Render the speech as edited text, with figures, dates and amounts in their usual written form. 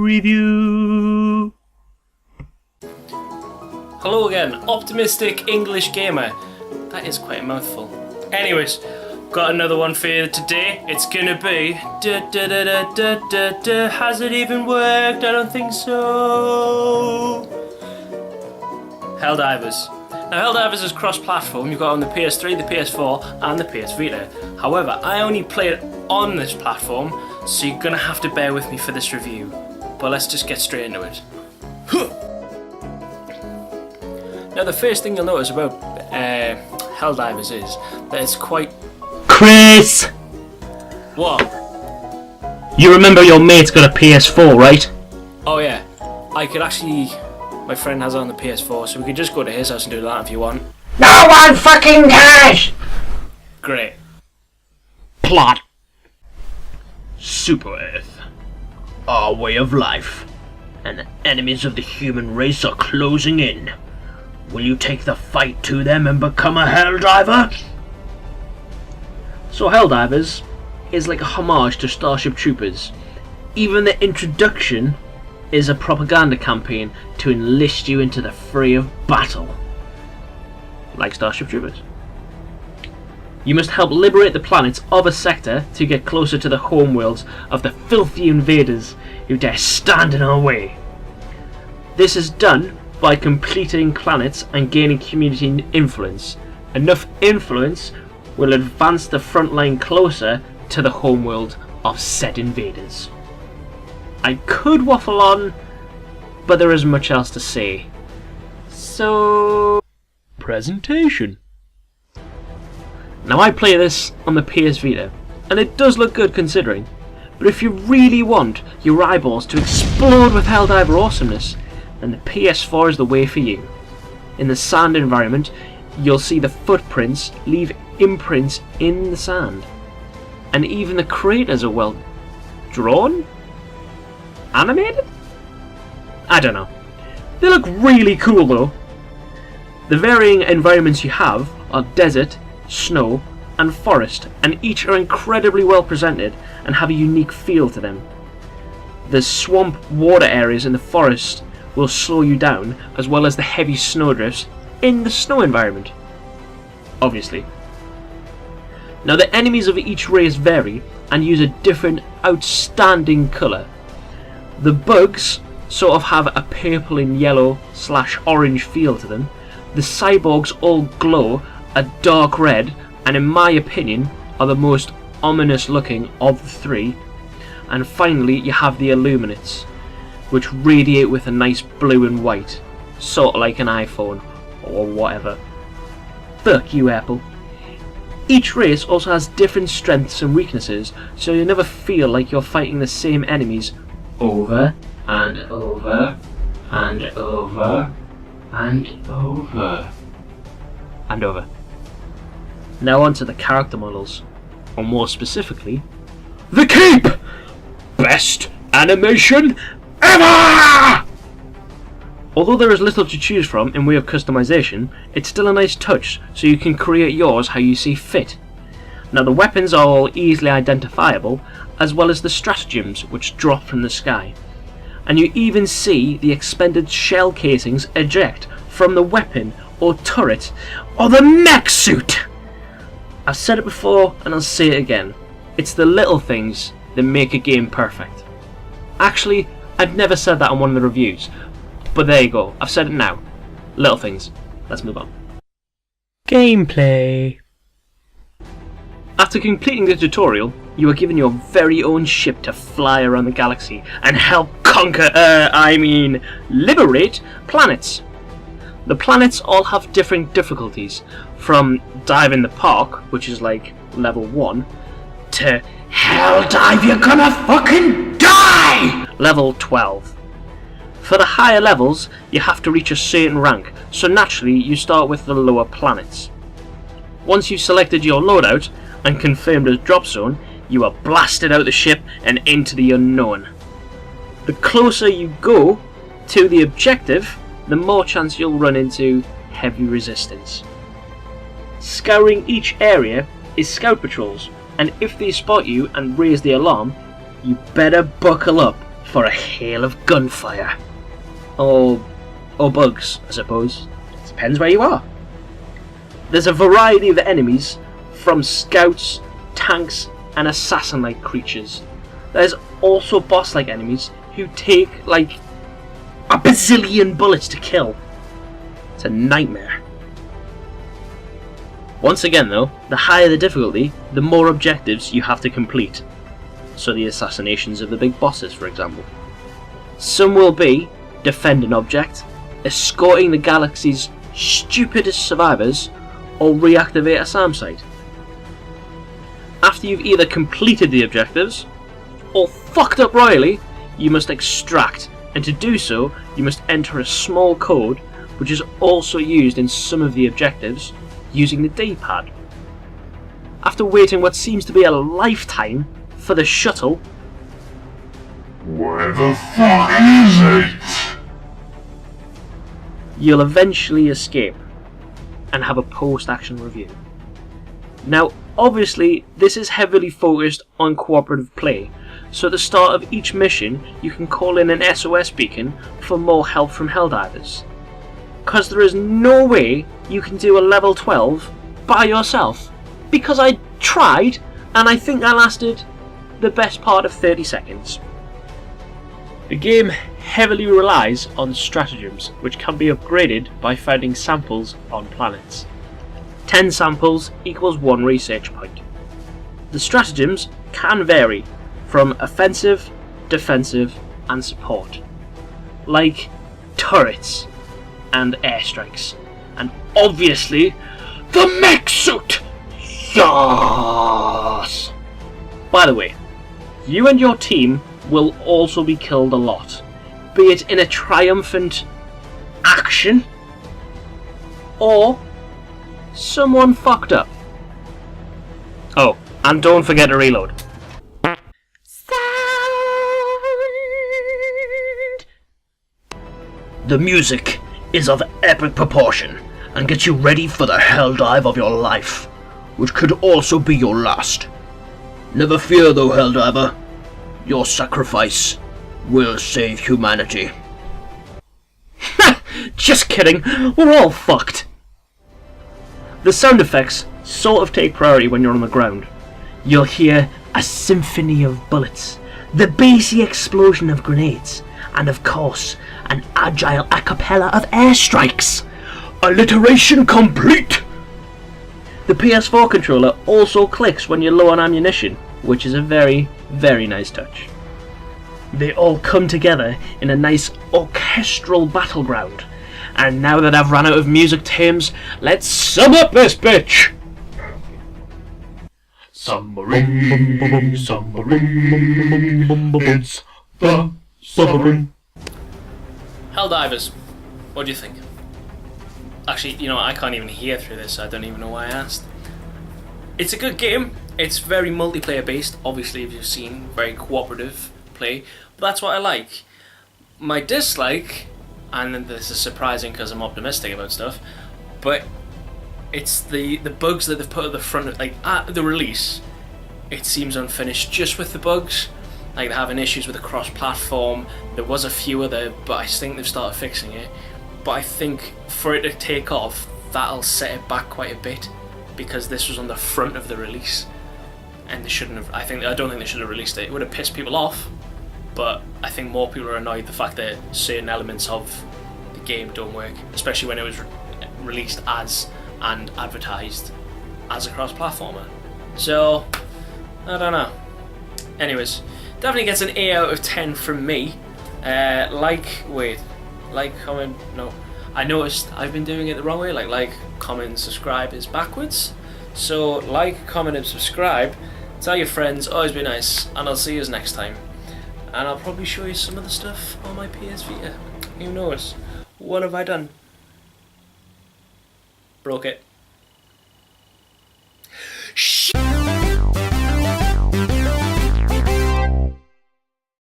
review. Hello again, optimistic English gamer. That is quite a mouthful. Anyways, got another one for you today. It's gonna be has it even worked? I don't think so. Helldivers. Now Helldivers is cross-platform. You've got it on the PS3, the PS4 and the PS Vita. However, I only play it on this platform, so you're gonna have to bear with me for this review. But let's just get straight into it. Now the first thing you'll notice about Helldivers is that it's quite... Chris! What? You remember your mate's got a PS4, right? Oh yeah, I could actually... My friend has it on the PS4, so we could just go to his house and do that if you want. No one fucking cares! Great. Plot. Super Earth. Our way of life. And the enemies of the human race are closing in. Will you take the fight to them and become a Helldiver? So Helldivers is like a homage to Starship Troopers. Even the introduction is a propaganda campaign to enlist you into the fray of battle. Like Starship Troopers. You must help liberate the planets of a sector to get closer to the homeworlds of the filthy invaders who dare stand in our way. This is done by completing planets and gaining community influence. Enough influence will advance the front line closer to the homeworld of said invaders. I could waffle on, but there isn't much else to say. So... presentation. Now I play this on the PS Vita, and it does look good considering, but if you really want your eyeballs to explode with Helldiver awesomeness, then the PS4 is the way for you. In the sand environment, you'll see the footprints leave imprints in the sand. And even the craters are well drawn? Animated? I don't know. They look really cool though. The varying environments you have are desert, snow, and forest, and each are incredibly well presented and have a unique feel to them. The swamp water areas in the forest will slow you down, as well as the heavy snowdrifts in the snow environment. Obviously. Now the enemies of each race vary and use a different outstanding colour. The bugs sort of have a purple and yellow / orange feel to them. The cyborgs all glow a dark red and in my opinion are the most ominous looking of the three. And finally you have the Illuminates, which radiate with a nice blue and white, sort of like an iPhone or whatever. Fuck you, Apple. Each race also has different strengths and weaknesses, so you never feel like you're fighting the same enemies over and over and over and over and over. Now on to the character models, or more specifically, the cape! Best animation ever! Although there is little to choose from in way of customization, it's still a nice touch, so you can create yours how you see fit. Now the weapons are all easily identifiable, as well as the stratagems which drop from the sky. And you even see the expended shell casings eject from the weapon or turret or the mech suit! I've said it before and I'll say it again. It's the little things that make a game perfect. Actually, I've never said that on one of the reviews, but there you go, I've said it now. Little things. Let's move on. Gameplay. After completing the tutorial, you are given your very own ship to fly around the galaxy and help liberate planets. The planets all have different difficulties, from Dive in the Park, which is like level 1, to Hell Dive, you're gonna fucking die! Level 12. For the higher levels, you have to reach a certain rank, so naturally you start with the lower planets. Once you've selected your loadout and confirmed a drop zone, you are blasted out the ship and into the unknown. The closer you go to the objective, the more chance you'll run into heavy resistance. Scouring each area is scout patrols, and if they spot you and raise the alarm, you better buckle up, for a hail of gunfire. Or bugs, I suppose. It depends where you are. There's a variety of enemies, from scouts, tanks, and assassin-like creatures. There's also boss-like enemies who take like a bazillion bullets to kill. It's a nightmare. Once again though, the higher the difficulty, the more objectives you have to complete. So the assassinations of the big bosses, for example. Some will be defend an object, escorting the galaxy's stupidest survivors, or reactivate a SAM site. After you've either completed the objectives, or fucked up royally, you must extract, and to do so, you must enter a small code, which is also used in some of the objectives, using the D-pad. After waiting what seems to be a lifetime for the shuttle, where the fuck is it? You'll eventually escape and have a post-action review. Now, obviously, this is heavily focused on cooperative play, so at the start of each mission, you can call in an SOS beacon for more help from Helldivers. Cause there is no way you can do a level 12 by yourself. Because I tried, and I think I lasted the best part of 30 seconds. The game heavily relies on stratagems, which can be upgraded by finding samples on planets. 10 samples equals 1 research point. The stratagems can vary from offensive, defensive, and support, like turrets and airstrikes, and obviously the mech suit! Yes! By the way, you and your team will also be killed a lot, be it in a triumphant action, or someone fucked up. Oh, and don't forget to reload. The music is of epic proportion and gets you ready for the hell dive of your life, which could also be your last. Never fear though, Helldiver. Your sacrifice will save humanity. Just kidding, we're all fucked. The sound effects sort of take priority when you're on the ground. You'll hear a symphony of bullets, the bassy explosion of grenades, and of course, an agile a cappella of airstrikes. Alliteration complete! The PS4 controller also clicks when you're low on ammunition, which is a very, very nice touch. They all come together in a nice orchestral battleground. And now that I've run out of music terms, let's sum up this bitch! Submarine, submarine, it's the submarine. Helldivers, what do you think? Actually, you know, I can't even hear through this, so I don't even know why I asked. It's a good game. It's very multiplayer based, obviously, if you've seen, very cooperative play, but that's what I like. My dislike, and this is surprising because I'm optimistic about stuff, but it's the bugs that they've put at the front of, like, at the release, it seems unfinished just with the bugs. Like, they're having issues with the cross-platform. There was a few other, but I think they've started fixing it. But I think for it to take off, that'll set it back quite a bit, because this was on the front of the release, and they shouldn't have. I don't think they should have released it. It would have pissed people off, but I think more people are annoyed the fact that certain elements of the game don't work, especially when it was released as and advertised as a cross-platformer. So I don't know. Anyways, definitely gets an 8 out of 10 from me. Comment, no. I noticed I've been doing it the wrong way. Like, comment, and subscribe is backwards. So like, comment, and subscribe. Tell your friends, always be nice, and I'll see you next time. And I'll probably show you some of the stuff on my PS Vita. Who knows? What have I done? Broke it.